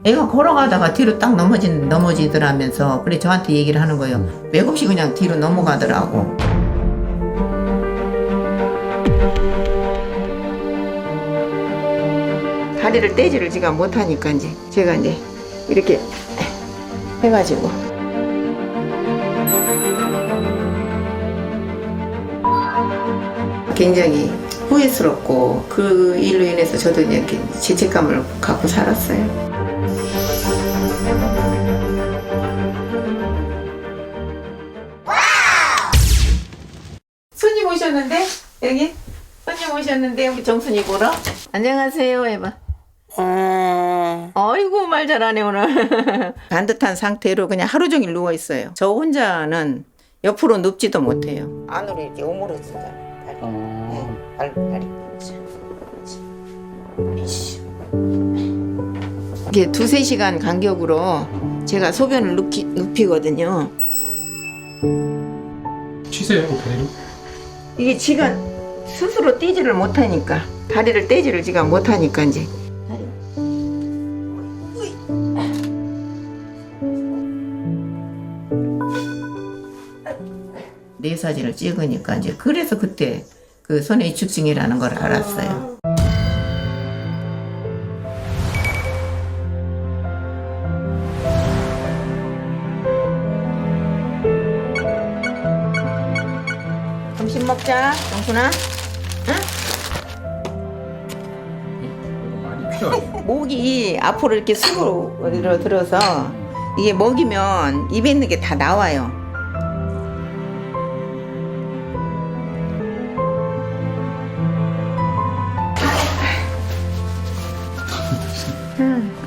애가 걸어가다가 뒤로 딱 넘어지더라면서 그래 저한테 얘기를 하는 거예요. 맥없이 그냥 뒤로 넘어가더라고. 다리를 떼지를 지가 못하니까 이제 제가 이제 이렇게 해가지고 굉장히 후회스럽고 그 일로 인해서 저도 이렇게 죄책감을 갖고 살았어요. 손님 오셨는데 여기 손님 오셨는데 우리 정순이 보러. 안녕하세요 해봐. 어이구 말 잘하네 오늘. 반듯한 상태로 그냥 하루 종일 누워 있어요. 저 혼자는 옆으로 눕지도 못해요. 안으로 이렇게 오므러지죠. 다리. 네, 발이. 이게 2-3시간 간격으로 제가 소변을 눕히거든요. 치세요, 다리를? 이게 지가 스스로 떼지를 못하니까 다리를 떼지를 지가 못하니까 이제 뇌 사진을 찍으니까 이제 그래서 그때 그 손해위축증이라는 걸 알았어요. 점심 먹자, 정순아. 응? 많이 필요하네. 목이 앞으로 이렇게 숙으로 들어서 이게 먹이면 입에 있는 게 다 나와요.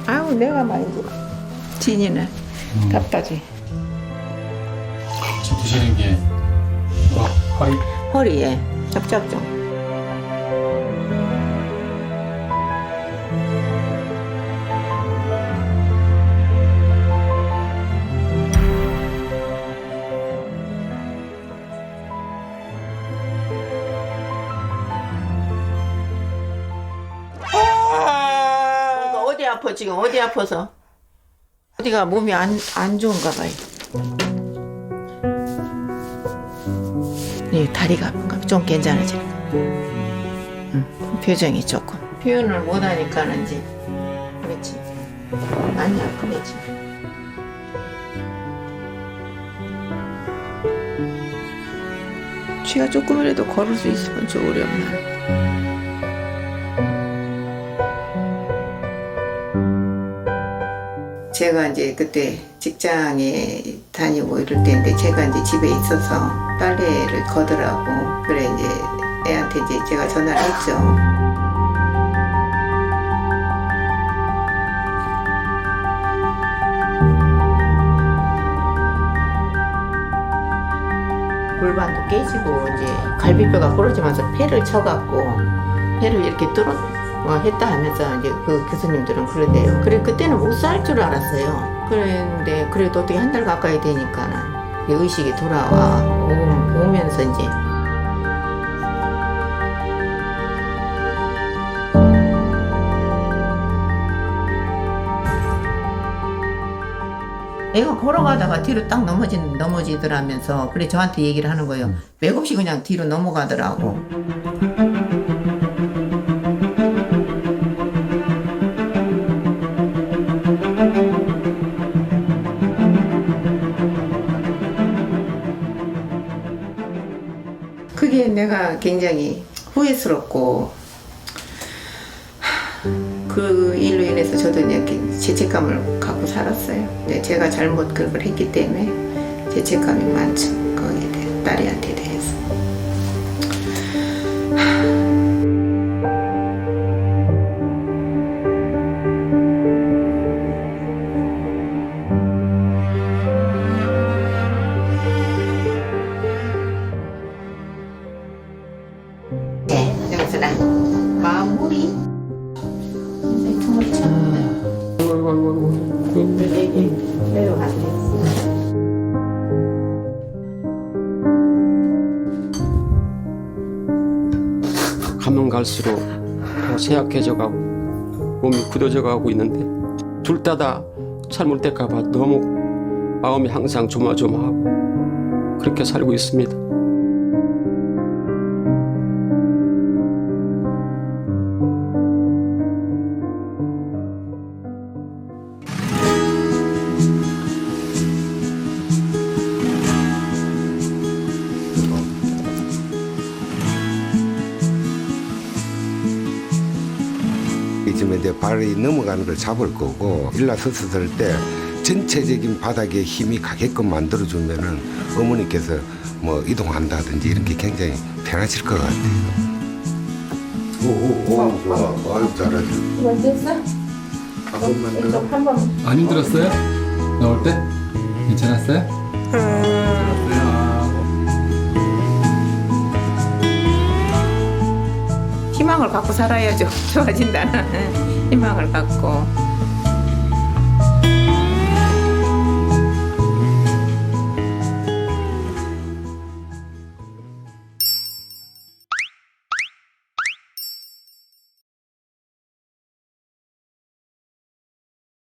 아우 내가 많이 진이는 답답해. 지금 드시는 게 허리? 허리에 접착종. 어디 아파 지금? 어디 아파서? 어디가 몸이 안 좋은가 봐요. 이 다리가 아픈가 봐. 좀 괜찮아지니까. 표정이 조금 표현을 못하니까는 이제 그렇지. 많이 아프겠지. 쥐가 조금이라도 걸을 수 있으면 좋으련만. 제가 이제 그때 직장에 다니고 이럴 때인데 제가 이제 집에 있어서 빨래를 거더라고. 그래 이제 애한테 이제 제가 전화를 했죠. 골반도 깨지고 이제 갈비뼈가 부러지면서 폐를 쳐갖고 폐를 이렇게 했다 하면서 이제 그 교수님들은 그러대요. 그래 그때는 못 살 줄 알았어요. 그런데 그래도 어떻게 한 달 가까이 되니까는 의식이 오면서 이제 애가 걸어가다가 뒤로 딱 넘어지더라면서 그래 저한테 얘기를 하는 거예요. 맥없이 그냥 뒤로 넘어가더라고. 그게 내가 굉장히 후회스럽고 그 일로 인해서 저도 이렇게 죄책감을 갖고 살았어요. 근데 제가 잘못 그걸 했기 때문에 죄책감이 많죠. 거기에 대해 딸애한테 대해서. 네, 영순아. 마무리. 내려가세요. 가면 갈수록 더 쇠약해져 가고 몸이 굳어져 가고 있는데 둘 다 잘못될까봐 너무 마음이 항상 조마조마하고 그렇게 살고 있습니다. 이쯤에 이제 발이 넘어가는 걸 잡을 거고 일어섰을 때 전체적인 바닥에 힘이 가게끔 만들어주면은 어머니께서 뭐 이동한다든지 이런 게 굉장히 편하실 것 같아요. 오, 좋아. 아유, 잘하죠. 됐어? 한번 안 힘들었어요? 나올 때? 괜찮았어요? 괜찮았어요. 희망을 갖고 살아야죠. 좋아진다는 희망을 갖고.